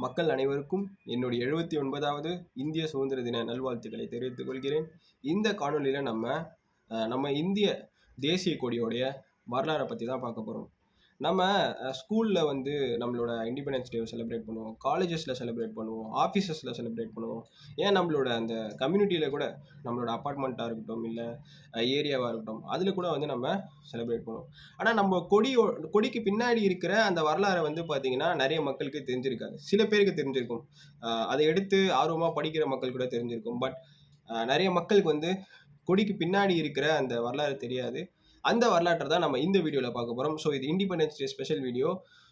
மக்கள் அனைவருக்கும் என்னுடைய 79வது இந்திய சுதந்திர தின நல்வாழ்த்துக்களை தெரிவித்துக் கொள்கிறேன். இந்த காணொலியில் நம்ம இந்திய தேசிய கொடியோடைய வரலாறை பற்றி தான் பார்க்க போகிறோம். நம்ம ஸ்கூலில் வந்து நம்மளோட இண்டிபெண்டன்ஸ் டேவை செலிப்ரேட் பண்ணுவோம், காலேஜஸில் செலிப்ரேட் பண்ணுவோம், ஆஃபீஸஸில் செலிப்ரேட் பண்ணுவோம். ஏன் நம்மளோட அந்த கம்யூனிட்டியில் கூட நம்மளோட அப்பார்ட்மெண்ட்டாக இருக்கட்டும், இல்லை ஏரியாவாக இருக்கட்டும், அதில் கூட வந்து நம்ம செலிப்ரேட் பண்ணுவோம். ஆனால் நம்ம கொடிக்கு பின்னாடி இருக்கிற அந்த வரலாறை வந்து பார்த்திங்கன்னா நிறைய மக்களுக்கு தெரிஞ்சிருக்காது. சில பேருக்கு தெரிஞ்சிருக்கும், அதை எடுத்து ஆர்வமாக படிக்கிற மக்கள் கூட தெரிஞ்சிருக்கும். பட் நிறைய மக்களுக்கு வந்து கொடிக்கு பின்னாடி இருக்கிற அந்த வரலாறு தெரியாது. அந்த வரலாற்றை தான் நம்ம இந்த வீடியோவில் பார்க்க போகிறோம். ஸோ இது independence day special video.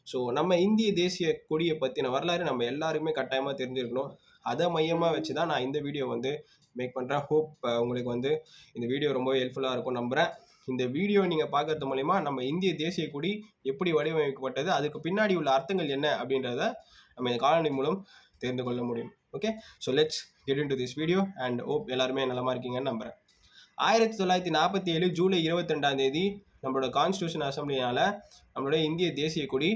So நம்ம இந்திய தேசிய கொடியை பற்றின வரலாறு நம்ம எல்லாருமே கட்டாயமாக தெரிஞ்சிருக்கணும். அதை மையமாக வச்சு தான் நான் இந்த வீடியோ வந்து மேக் பண்ணுறேன். ஹோப் உங்களுக்கு வந்து இந்த வீடியோ ரொம்ப ஹெல்ப்ஃபுல்லாக இருக்கும் நம்புகிறேன். இந்த வீடியோ நீங்கள் பார்க்கறது மூலிமா நம்ம இந்திய தேசிய கொடி எப்படி வடிவமைக்கப்பட்டது, அதுக்கு பின்னாடி உள்ள அர்த்தங்கள் என்ன அப்படின்றத நம்ம இந்த காணொலி மூலம் தெரிந்து கொள்ள முடியும். Okay, so let's get in to this video and hope எல்லாருமே நலமாக இருக்கீங்கன்னு நம்புகிறேன். 1947 ஜூலை 22 நம்மளோட கான்ஸ்டியூஷன் அசம்பிளினால நம்மளோட இந்திய தேசிய கொடி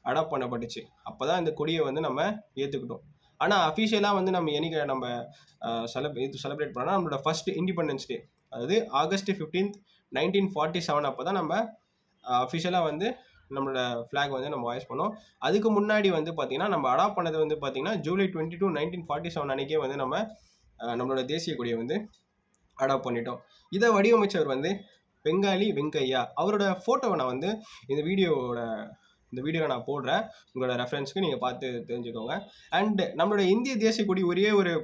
அடாப்ட் பண்ணப்பட்டுச்சு. அப்போ தான் இந்த கொடியை வந்து நம்ம ஏற்றுக்கிட்டோம். ஆனால் அஃபிஷியலாக வந்து நம்ம என்னைக்கு நம்ம செலிப்ரேட் பண்ணோம்னா நம்மளோட ஃபர்ஸ்ட் இண்டிபெண்டன்ஸ் டே, அதாவது August 15, 1947 அப்போ தான் நம்ம அஃபிஷியலாக வந்து நம்மளோட ஃப்ளாக் வந்து நம்ம வாய்ஸ் பண்ணோம். அதுக்கு முன்னாடி வந்து பார்த்திங்கன்னா நம்ம அடாப்ட் பண்ணது வந்து பார்த்திங்கன்னா July 22, 1947 அன்றைக்கே வந்து நம்மளோட தேசிய கொடியை வந்து அடாப்ட் பண்ணிட்டோம். இதை வடிவமைச்சவர் வந்து பெங்காலி வெங்கையா. அவரோட ஃபோட்டோவை நான் வந்து இந்த வீடியோவில் நான் போடுறேன், உங்களோட ரெஃபரன்ஸ்க்கு நீங்கள் பார்த்து தெரிஞ்சுக்கோங்க. அண்ட் நம்மளோட இந்திய தேசிய கொடி ஒரே ஒரு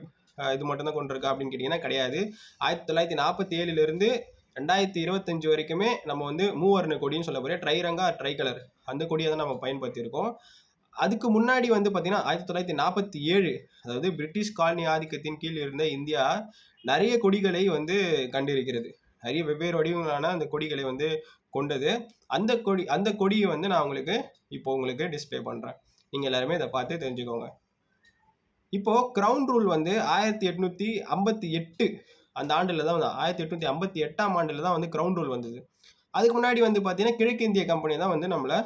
இது மட்டும்தான் கொண்டிருக்கா அப்படின்னு கேட்டிங்கன்னா கிடையாது. 1947 2025 வரைக்குமே நம்ம வந்து மூவர்ண கொடின்னு சொல்ல போகிற ட்ரைரங்கா ட்ரைகலர் அந்த கொடியை தான் நம்ம பயன்படுத்தியிருக்கோம். அதுக்கு முன்னாடி வந்து பார்த்திங்கன்னா 1947, அதாவது பிரிட்டிஷ் காலனி ஆதிக்கத்தின் கீழ் இருந்த இந்தியா நிறைய கொடிகளை வந்து கண்டிருக்கிறது. நிறைய வெவ்வேறு வடிவங்களான அந்த கொடிகளை வந்து கொண்டது. அந்த கொடியை வந்து நான் உங்களுக்கு டிஸ்பிளே பண்ணுறேன். நீங்கள் எல்லாருமே இதை பார்த்து தெரிஞ்சுக்கோங்க. இப்போது கிரவுன் ரூல் வந்து 1858 அந்த ஆண்டில் தான் 1858ஆம் ஆண்டில் தான் வந்து கிரவுன் ரூல் வந்தது. அதுக்கு முன்னாடி வந்து பார்த்தீங்கன்னா கிழக்கு இந்திய கம்பெனி தான் வந்து நம்மளை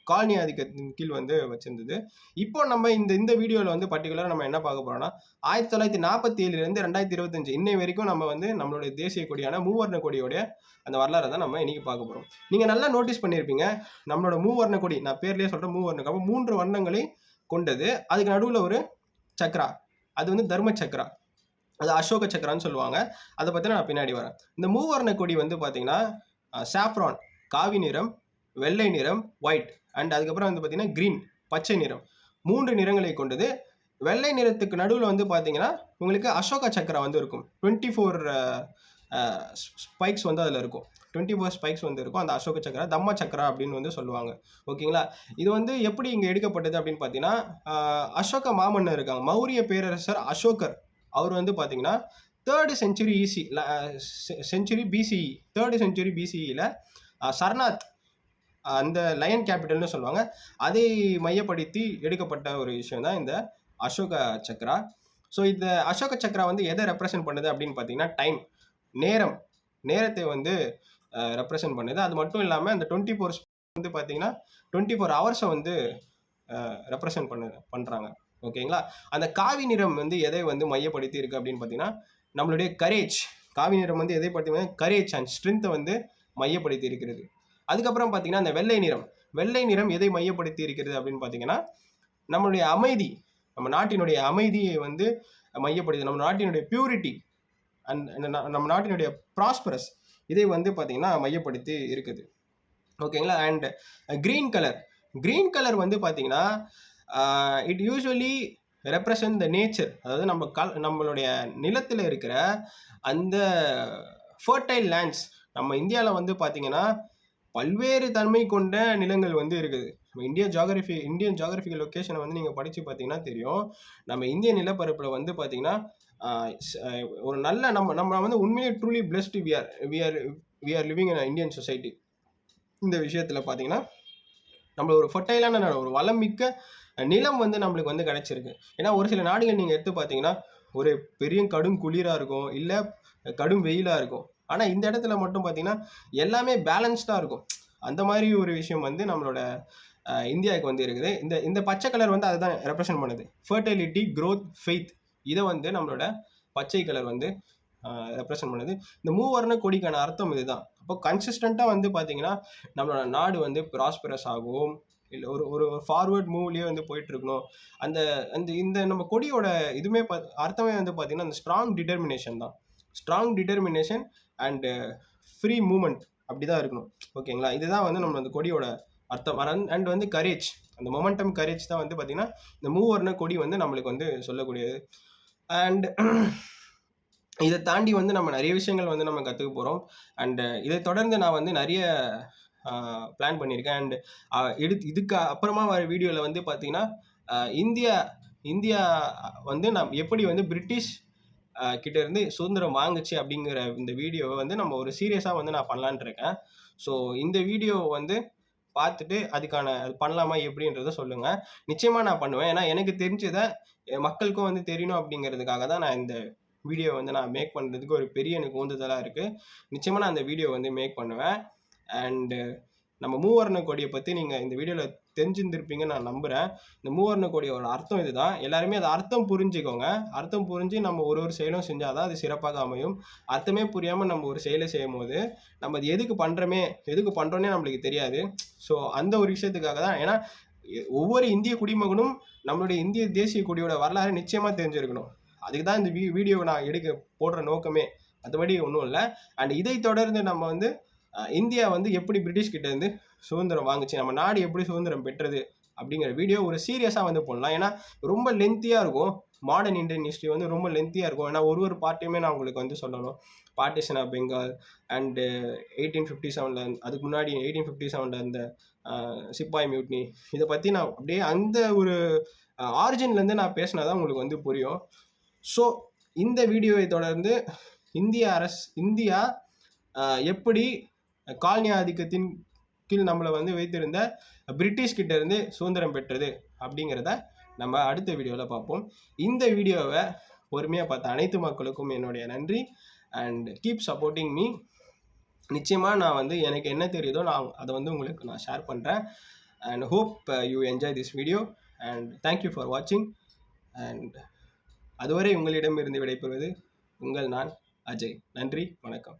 காலனி ஆதிக்கத்தின் கீழ் வந்து வச்சிருந்தது. இப்போ நம்ம இந்த வீடியோவில் வந்து பர்டிகுலராக நம்ம என்ன பார்க்க போகிறோம்னா 1947 2025 இன்னை வரைக்கும் நம்ம வந்து நம்மளுடைய தேசிய கொடியான மூவர்ண கொடியோடைய அந்த வரலாறை தான் நம்ம இன்னைக்கு பார்க்க போகிறோம். நீங்கள் நல்லா நோட்டீஸ் பண்ணியிருப்பீங்க, நம்மளோட மூவர்ண கொடி, நான் பேர்லேயே சொல்கிறேன் மூவர்ண கொடி, 3 வர்ணங்களை கொண்டது. அதுக்கு நடுவில் ஒரு சக்கரா, அது வந்து தர்ம சக்கரா, அது அசோக சக்கரான்னு சொல்லுவாங்க. அதை பற்றி நான் பின்னாடி வரேன். இந்த மூவர்ண கொடி வந்து பார்த்தீங்கன்னா சாஃப்ரான் காவி நிறம், வெள்ளை நிறம் ஒயிட், அண்ட் அதுக்கப்புறம் வந்து பார்த்தீங்கன்னா க்ரீன் பச்சை நிறம், 3 நிறங்களை கொண்டது. வெள்ளை நிறத்துக்கு நடுவில் வந்து பார்த்தீங்கன்னா உங்களுக்கு அசோகா சக்கரா வந்து இருக்கும். 24 ஸ்பைக்ஸ் வந்து அதில் இருக்கும். 24 ஸ்பைக்ஸ் வந்து இருக்கும். அந்த அசோக சக்கரா தம்ம சக்கரா அப்படின்னு வந்து சொல்லுவாங்க. ஓகேங்களா, இது வந்து எப்படி இங்கே எடுக்கப்பட்டது அப்படின்னு பார்த்தீங்கன்னா அசோக மாமன்னர் இருக்காங்க, மௌரிய பேரரசர் அசோகர். அவர் வந்து பார்த்தீங்கன்னா 3rd செஞ்சுரி பிசிஇயில் சரநாத், அந்த லயன் கேபிட்டல்னு சொல்லுவாங்க, அதை மையப்படுத்தி எடுக்கப்பட்ட ஒரு விஷயம் தான் இந்த அசோக சக்கரா. ஸோ இந்த அசோக சக்கரா வந்து எதை ரெப்ரசன்ட் பண்ணுது அப்படின்னு பார்த்தீங்கன்னா டைம், நேரத்தை வந்து ரெப்ரசன்ட் பண்ணுது. அது மட்டும் இல்லாமல் அந்த 24 வந்து பார்த்தீங்கன்னா 24 ஹவர்ஸை வந்து ரெப்ரசன்ட் பண்ணுறாங்க. ஓகேங்களா, அந்த காவி நிறம் வந்து எதை வந்து மையப்படுத்தி இருக்குது அப்படின்னு பார்த்தீங்கன்னா நம்மளுடைய கரேஜ். காவி நிறம் வந்து எதை பற்றி கரேஜ் அண்ட் ஸ்ட்ரென்த்தை வந்து மையப்படுத்தி இருக்கிறது. அதுக்கப்புறம் பார்த்தீங்கன்னா அந்த வெள்ளை நிறம் எதை மையப்படுத்தி இருக்கிறது அப்படின்னு பார்த்தீங்கன்னா நம்மளுடைய அமைதி, நம்ம நாட்டினுடைய அமைதியை வந்து மையப்படுத்தி, நம்ம நாட்டினுடைய பியூரிட்டி அண்ட் நம்ம நாட்டினுடைய ப்ராஸ்பரஸ், இதை வந்து பார்த்தீங்கன்னா மையப்படுத்தி இருக்குது. ஓகேங்களா, அண்ட் க்ரீன் கலர் வந்து பார்த்தீங்கன்னா it usually represent the nature, அதாவது நம்மளுடைய நிலத்தில் இருக்கிற அந்த ஃபர்டைல் லேண்ட்ஸ். நம்ம இந்தியாவில் வந்து பார்த்தீங்கன்னா பல்வேறு தன்மை கொண்ட நிலங்கள் வந்து இருக்குது. நம்ம இந்தியன் ஜியாகிரபிக்கல் லொக்கேஷனை வந்து நீங்கள் படித்து பார்த்தீங்கன்னா தெரியும். நம்ம இந்திய நிலப்பரப்பில் வந்து பார்த்தீங்கன்னா ஒரு நல்ல நம்ம வந்து உண்மையிலே truly blessed we are living in Indian society. இந்த விஷயத்தில் பார்த்தீங்கன்னா நம்ம ஒரு ஃபர்டைலான ஒரு வளம் மிக்க நிலம் வந்து நம்மளுக்கு வந்து கிடைச்சிருக்கு. ஏன்னா ஒரு சில நாடுகள் நீங்கள் எடுத்து பார்த்தீங்கன்னா ஒரு பெரிய கடும் குளிராக இருக்கும், இல்லை கடும் வெயிலாக இருக்கும். ஆனால் இந்த இடத்துல மட்டும் பார்த்தீங்கன்னா எல்லாமே பேலன்ஸ்டாக இருக்கும். அந்த மாதிரி ஒரு விஷயம் வந்து நம்மளோட இந்தியாவுக்கு வந்து இருக்குது. இந்த இந்த பச்சை கலர் வந்து அதுதான் ரெப்ரசன்ட் பண்ணுது. ஃபர்டிலிட்டி, க்ரோத், ஃபெய்த், இதை வந்து நம்மளோட பச்சை கலர் வந்து ரெப்ரசன்ட் பண்ணுது. இந்த மூவர்ண கொடிக்கான அர்த்தம் இதுதான். அப்போ கன்சிஸ்டண்ட்டாக வந்து பார்த்தீங்கன்னா நம்மளோட நாடு வந்து ப்ராஸ்பரஸ் ஆகும், இல்லை ஒரு ஒரு ஃபார்வர்ட் மூவ்லேயே வந்து போயிட்டு இருக்கணும். அந்த அந்த இந்த நம்ம கொடியோட இதுவுமே அர்த்தமே வந்து பார்த்தீங்கன்னா அந்த ஸ்ட்ராங் டிட்டர்மினேஷன் தான். Strong determination and free moment அப்படி தான் இருக்கணும். ஓகேங்களா? இதுதான் வந்து நம்ம அந்த கொடியோட அர்த்தம். அண்ட் வந்து கரேஜ், அந்த மொமெண்டம் கரேஜ் தான் வந்து பார்த்தீங்கன்னா இந்த மூவர்ண கொடி வந்து நம்மளுக்கு வந்து சொல்லக்கூடியது. அண்ட் இதை தாண்டி வந்து நம்ம நிறைய விஷயங்கள் வந்து நம்ம கற்றுக்க போகிறோம். அண்டு இதை தொடர்ந்து நான் வந்து நிறைய பிளான் பண்ணியிருக்கேன். அண்ட் இதுக்கு அப்புறமா வர வீடியோவில் வந்து பார்த்தீங்கன்னா இந்தியா இந்தியா வந்து எப்படி வந்து பிரிட்டிஷ் கிட்ட இருந்து சுதந்திரம் வாங்குச்சு அப்படிங்கிற இந்த வீடியோவை வந்து நம்ம ஒரு சீரியஸாக வந்து நான் பண்ணலான்ட்டு இருக்கேன். ஸோ இந்த வீடியோ வந்து பார்த்துட்டு அதுக்கான அது பண்ணலாமா எப்படின்றத சொல்லுங்கள். நிச்சயமாக நான் பண்ணுவேன். ஏன்னா எனக்கு தெரிஞ்சதை மக்களுக்கும் வந்து தெரியணும் அப்படிங்கிறதுக்காக தான் நான் இந்த வீடியோ வந்து நான் மேக் பண்ணுறதுக்கு ஒரு பெரிய எனக்கு உந்துதலாக இருக்குது. நிச்சயமாக நான் அந்த வீடியோ வந்து மேக் பண்ணுவேன். அண்டு நம்ம மூவர்ண கொடியை பற்றி நீங்கள் இந்த வீடியோவில் தெரிஞ்சிருந்திருப்பீங்கன்னு நான் நம்புகிறேன். இந்த மூவர்ண கொடியோட அர்த்தம் இதுதான். எல்லாருமே அதை அர்த்தம் புரிஞ்சுக்கோங்க. அர்த்தம் புரிஞ்சு நம்ம ஒரு ஒரு செயலும் செஞ்சால் தான் அது சிறப்பாக அமையும். அர்த்தமே புரியாமல் நம்ம ஒரு செயலை செய்யும் போது நம்ம அது எதுக்கு பண்ணுறோன்னே நம்மளுக்கு தெரியாது. ஸோ அந்த ஒரு விஷயத்துக்காக தான். ஏன்னா ஒவ்வொரு இந்திய குடிமகனும் நம்மளுடைய இந்திய தேசிய கொடியோட வரலாறு நிச்சயமாக தெரிஞ்சிருக்கணும். அதுக்கு தான் இந்த வீடியோவை நான் போடுற நோக்கமே. மற்றபடி ஒன்றும் இல்லை. அண்ட் இதை தொடர்ந்து நம்ம வந்து இந்தியா வந்து எப்படி பிரிட்டிஷ் கிட்ட இருந்து சுதந்திரம் வாங்குச்சு, நம்ம நாடு எப்படி சுதந்திரம் பெற்றது அப்படிங்கிற வீடியோ ஒரு சீரியஸாக வந்து போடலாம். ஏன்னா ரொம்ப லென்த்தியாக இருக்கும். மாடர்ன் இந்தியன் ஹிஸ்ட்ரி வந்து ரொம்ப லென்த்தியாக இருக்கும். ஏன்னா ஒரு பார்ட்டியுமே நான் உங்களுக்கு வந்து சொல்லணும். பார்ட்டிஷன் ஆஃப் பெங்கால் அண்டு 1857 அதுக்கு முன்னாடி 1857 அந்த சிப்பாய் மியூட்னி, இதை பற்றி நான் அப்படியே அந்த ஒரு ஆரிஜின்லேருந்து நான் பேசினா தான் உங்களுக்கு வந்து புரியும். ஸோ இந்த வீடியோவை தொடர்ந்து இந்தியா எப்படி காலனி ஆதிக்கத்தின் கீழ் நம்மளை வந்து வைத்திருந்த பிரிட்டிஷ் கிட்ட இருந்து சுதந்திரம் பெற்றது அப்படிங்கிறத நம்ம அடுத்த வீடியோவில் பார்ப்போம். இந்த வீடியோவை பொறுமையாக பார்த்த அனைத்து மக்களுக்கும் என்னுடைய நன்றி. And keep supporting me. நிச்சயமாக நான் வந்து எனக்கு என்ன தெரியுதோ நான் அதை வந்து உங்களுக்கு நான் ஷேர் பண்ணுறேன். And hope you enjoy this video and thank you for வாட்சிங். அண்ட் அதுவரை உங்களிடமிருந்து விடைபெறுவது நான் அஜய். நன்றி, வணக்கம்.